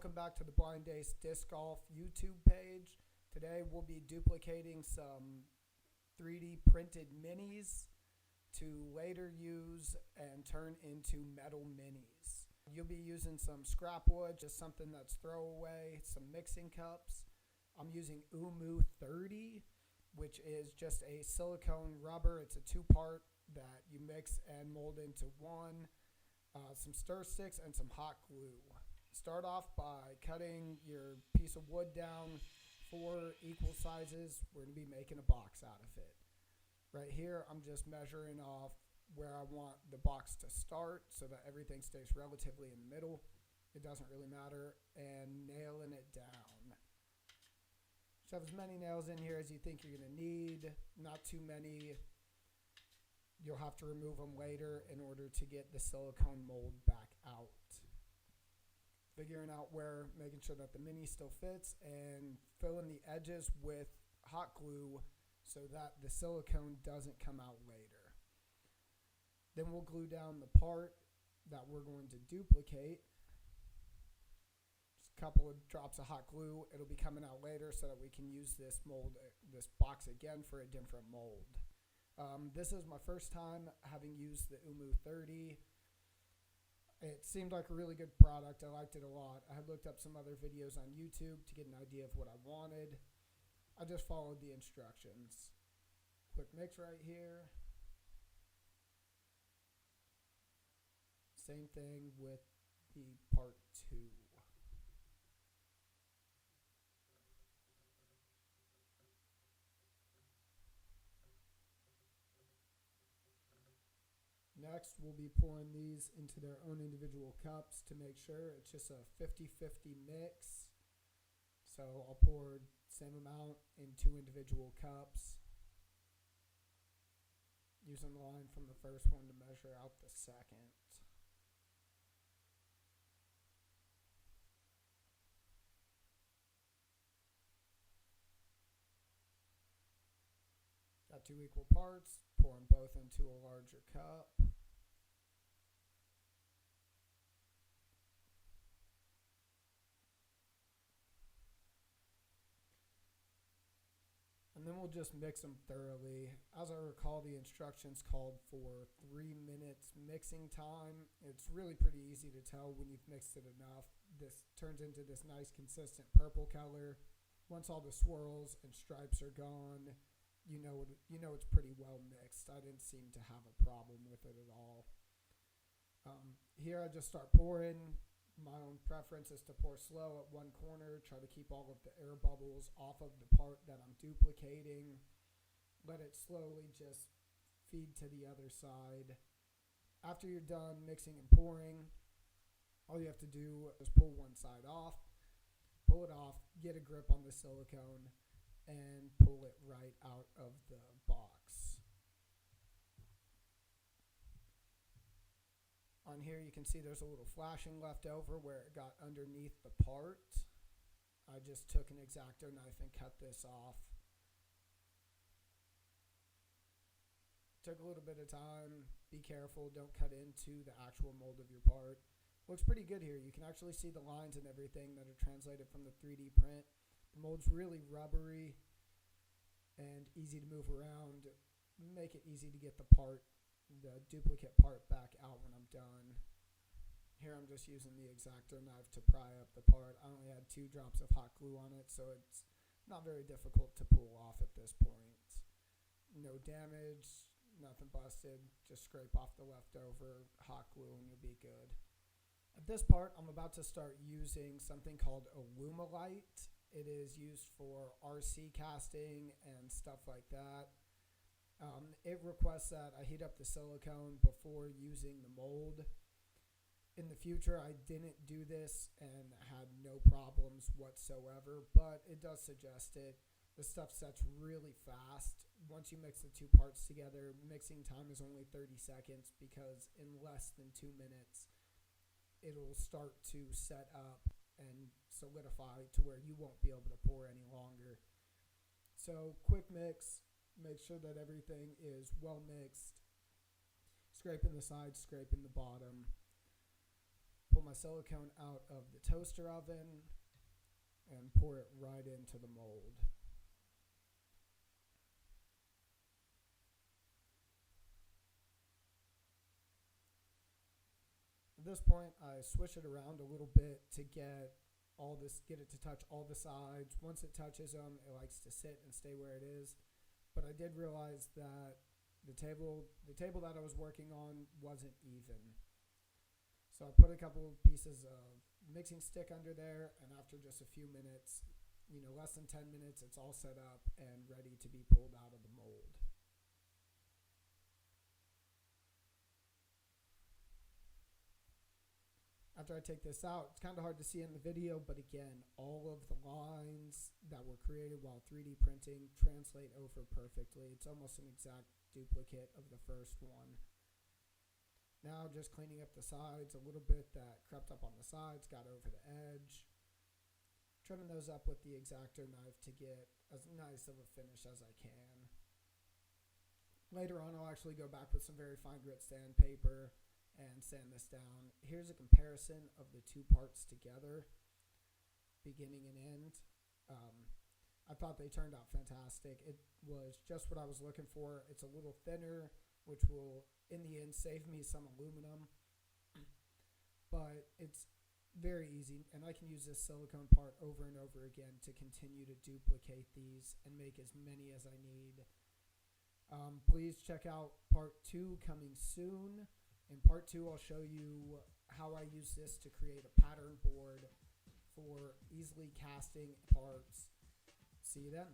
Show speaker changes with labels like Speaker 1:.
Speaker 1: welcome back to the Blind Ace Disc Golf YouTube page. Today we'll be duplicating some 3D printed minis to later use and turn into metal minis. You'll be using some scrap wood, just something that's throwaway, some mixing cups. I'm using Umu 30, which is just a silicone rubber. It's a two-part that you mix and mold into one. Some stir sticks and some hot glue. Start off by cutting your piece of wood down 4 equal sizes. We're going to be making a box out of it. Right here, I'm just measuring off where I want the box to start so that everything stays relatively in the middle. It doesn't really matter. And nailing it down. Shove as many nails in here as you think you're going to need. Not too many. You'll have to remove them later in order to get the silicone mold back out. Figuring out where, making sure that the mini still fits, and filling the edges with hot glue so that the silicone doesn't come out later. Then we'll glue down the part that we're going to duplicate. Just a couple of drops of hot glue. It'll be coming out later so that we can use this mold, this box again for a different mold. This is my first time having used the Umu 30. It seemed like a really good product. I liked it a lot. I had looked up some other videos on YouTube to get an idea of what I wanted. I just followed the instructions. Quick mix right here. Same thing with the part 2. Next, we'll be pouring these into their own individual cups to make sure it's just a 50-50 mix. So I'll pour the same amount in 2 individual cups, using the line from the first one to measure out the second. Got 2 equal parts, pouring both into a larger cup. And then we'll just mix them thoroughly. As I recall, the instructions called for 3 minutes mixing time. It's really pretty easy to tell when you've mixed it enough. This turns into this nice consistent purple color. Once all the swirls and stripes are gone, you know it's pretty well mixed. I didn't seem to have a problem with it at all. Here I just start pouring. My own preference is to pour slow at one corner, try to keep all of the air bubbles off of the part that I'm duplicating. Let it slowly just feed to the other side. After you're done mixing and pouring, all you have to do is pull one side off, pull it off, get a grip on the silicone, and pull it right out of the box. On here you can see there's a little flashing left over where it got underneath the part. I just took an X-Acto knife and cut this off. Took a little bit of time. Be careful, don't cut into the actual mold of your part. Looks pretty good here. You can actually see the lines and everything that are translated from the 3D print. The mold's really rubbery and easy to move around. Make it easy to get the duplicate part back out when I'm done. Here I'm just using the X-Acto knife to pry up the part. I only had 2 drops of hot glue on it, so it's not very difficult to pull off at this point. No damage, nothing busted. Just scrape off the leftover hot glue and you'll be good. At this part, I'm about to start using something called Alumilite. It is used for RC casting and stuff like that. It requests that I heat up the silicone before using the mold. In the future, I didn't do this and had no problems whatsoever, but it does suggest it. The stuff sets really fast. Once you mix the 2 parts together, mixing time is only 30 seconds because in less than 2 minutes, it'll start to set up and solidify to where you won't be able to pour any longer. So quick mix. Make sure that everything is well mixed. Scraping the sides, scraping the bottom. Pull my silicone out of the toaster oven and pour it right into the mold. At this point, I swish it around a little bit to get it to touch all the sides. Once it touches them, it likes to sit and stay where it is. But I did realize that the table that I was working on wasn't even. So I put a couple of pieces of mixing stick under there, and after just a few minutes, less than 10 minutes, it's all set up and ready to be pulled out of the mold. After I take this out, it's kind of hard to see in the video, but again, all of the lines that were created while 3D printing translate over perfectly. It's almost an exact duplicate of the first one. Now just cleaning up the sides a little bit that crept up on the sides, got over the edge. Trimming those up with the X-Acto knife to get as nice of a finish as I can. Later on, I'll actually go back with some very fine grit sandpaper and sand this down. Here's a comparison of the two parts together, beginning and end. I thought they turned out fantastic. It was just what I was looking for. It's a little thinner, which will, in the end, save me some aluminum. But it's very easy, and I can use this silicone part over and over again to continue to duplicate these and make as many as I need. Please check out part 2 coming soon. In part 2, I'll show you how I use this to create a pattern board for easily casting parts. See you then.